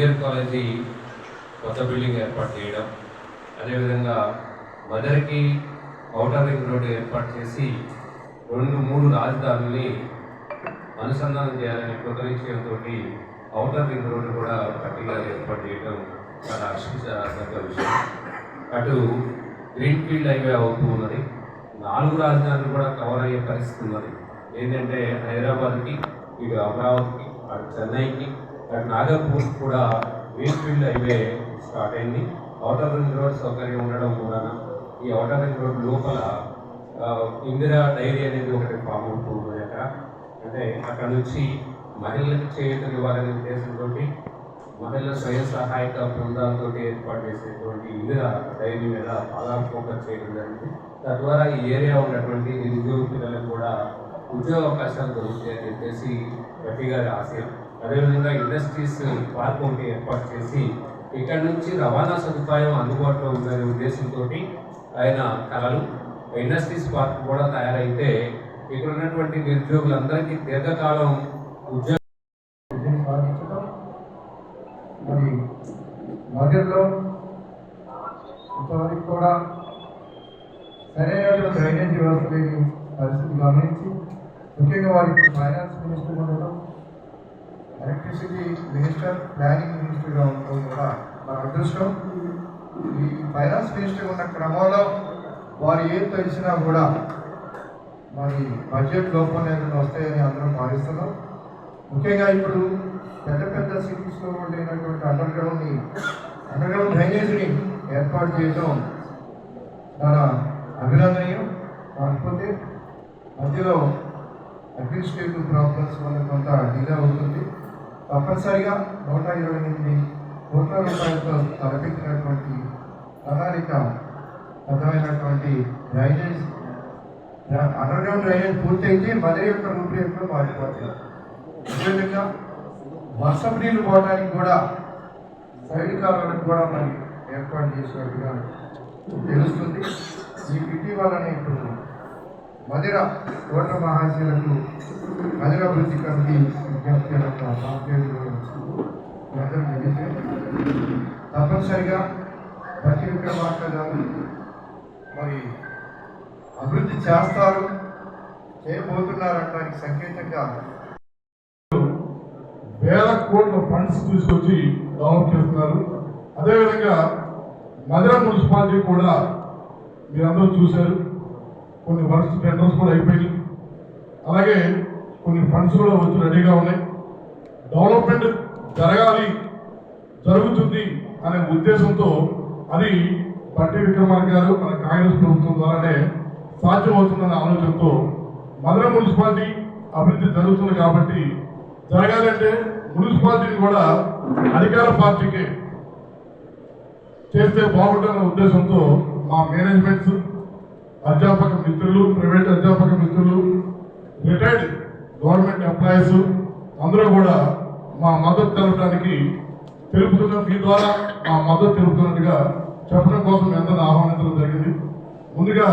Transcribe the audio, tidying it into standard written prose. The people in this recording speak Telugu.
డియర్ కాలేజీ కొత్త బిల్డింగ్ ఏర్పాటు చేయడం, అదేవిధంగా మదర్కి ఔటర్ రింగ్ రోడ్డు ఏర్పాటు చేసి 2-3 రాజధానుల్ని అనుసంధానం చేయాలని కృతనిశ్చయంతో ఔటర్ రింగ్ రోడ్డు కూడా గట్టిగా ఏర్పాటు చేయడం చాలా హర్షించదగ్గ విషయం. అటు గ్రీన్ ఫీల్డ్ హైవే అవుతూ ఉన్నది, 4 రాజధానులు కూడా కవర్ అయ్యే పరిస్థితి ఉన్నది. ఏంటంటే హైదరాబాద్కి, ఇటు అమరావతికి, అటు చెన్నైకి, అటు నాగపూర్ కూడా గ్రీన్ ఫీల్డ్ హైవే స్టార్ట్ అయింది. ఔటర్ రింగ్ రోడ్ సౌకర్యం ఉండడం కూడా ఈ ఔటర్ రింగ్ రోడ్ లోపల ఇందిరా డైరీ అనేది ఒకటి ఫామ్ అవుతూ ఉన్నది. అంటే అక్కడ నుంచి మహిళలకు చేయూతనివ్వాలనే ఉద్దేశంతో మహిళల స్వయం సహాయక బృందాలతో ఏర్పాటు చేసేటువంటి ఇందిరా డైరీ మీద బాగా ఫోకస్ చేయడం జరిగింది. తద్వారా ఈ ఏరియా ఉన్నటువంటి నిరుద్యోగ పిల్లలకు కూడా ఉద్యోగ అవకాశాలు దొరుకుతాయని చెప్పేసి గట్టిగా ఆశయం. అదేవిధంగా ఇండస్ట్రీస్ పార్క్ ఒకటి ఏర్పాటు చేసి ఇక్కడ నుంచి రవాణా సదుపాయం అందుబాటులో ఉందనే ఉద్దేశంతో ఆయన కళలు ఇండస్ట్రీస్ పార్క్ కూడా తయారైతే ఇక్కడ ఉన్నటువంటి నిరుద్యోగులందరికీ దీర్ఘకాలం ఉద్యోగం మధ్యలో ఇంతవరకు కూడా సరైనటువంటి డ్రైనేజ్ వ్యవస్థ లేని పరిస్థితి గమనించి ముఖ్యంగా వారికి ఫైనాన్స్ మినిస్టర్ ఉండడం, ఎలక్ట్రిసిటీ మినిస్టర్, ప్లానింగ్ మినిస్టర్గా ఉండడం కూడా మన అదృష్టం. ఈ ఫైనాన్స్ మినిస్టర్ ఉన్న క్రమంలో వారు ఏం తెలిసినా కూడా మరి బడ్జెట్ లోపం ఏదైనా వస్తాయని అందరం భావిస్తున్నాం. ముఖ్యంగా ఇప్పుడు పెద్ద పెద్ద సిటీస్లో ఉండేటువంటి అండర్ గ్రౌండ్ డ్రైనేజ్ని ఏర్పాటు చేయడం చాలా అభినందనీయం. కాకపోతే మధ్యలో అడ్మినిస్ట్రేటివ్ ప్రాబ్లమ్స్ వల్ల కొంత డిలే అవుతుంది. తప్పనిసరిగా 128 కోట్ల రూపాయలతో తలపెట్టినటువంటి ప్రణాళిక బద్దమైనటువంటి డ్రైనేజ్ అండర్ గ్రౌండ్ డ్రైనేజ్ పూర్తయితే మదర్ యొక్క రూపురేఖలు మారిపోతాయి. అదేవిధంగా వర్షపు నీళ్లు పోవడానికి కూడా సైడ్ కాలువలకు కూడా మరి ఏర్పాటు చేసినట్టుగా తెలుస్తుంది. ఈ ఇటీవలనే ఇప్పుడు మధిర కోట మహాశీలకు మధిరాభివృద్ధి కమిటీ విజ్ఞప్తి తప్పనిసరిగా ప్రతి విక్రమార్క గారు మరి అభివృద్ధి చేస్తారు, చేయబోతున్నారనడానికి సంకేతంగా వేల కోట్ల ఫండ్స్ తీసుకొచ్చి డెవలప్ చేస్తున్నారు. అదేవిధంగా మధిర మున్సిపాలిటీ కూడా మీరందరూ చూశారు, కొన్ని వర్క్స్ టెండర్స్ కూడా అయిపోయినాయి. అలాగే కొన్ని ఫండ్స్ కూడా వచ్చి రెడీగా ఉన్నాయి. డెవలప్మెంట్ జరుగుతుంది అనే ఉద్దేశంతో అది పట్టి విక్రమార్క గారు మన కాంగ్రెస్ ప్రభుత్వం ద్వారానే సాధ్యమవుతుందనే ఆలోచనతో మధిర మున్సిపాలిటీ అభివృద్ధి జరుగుతుంది. కాబట్టి జరగాలంటే మున్సిపాలిటీని కూడా అధికార పార్టీకే చేస్తే బాగుంటుందనే ఉద్దేశంతో మా మేనేజ్మెంట్స్, అధ్యాపక మిత్రులు, ప్రైవేట్ అధ్యాపక మిత్రులు, రిటైర్డ్ గవర్నమెంట్ ఎంప్లాయీస్ అందరూ కూడా మా మద్దతు తెలపడానికి తెలుపుతున్న మీ ద్వారా మా మద్దతు తెలుపుతున్నట్టుగా చెప్పడం కోసం ఎంతో ఆహ్వానించడం జరిగింది. ముందుగా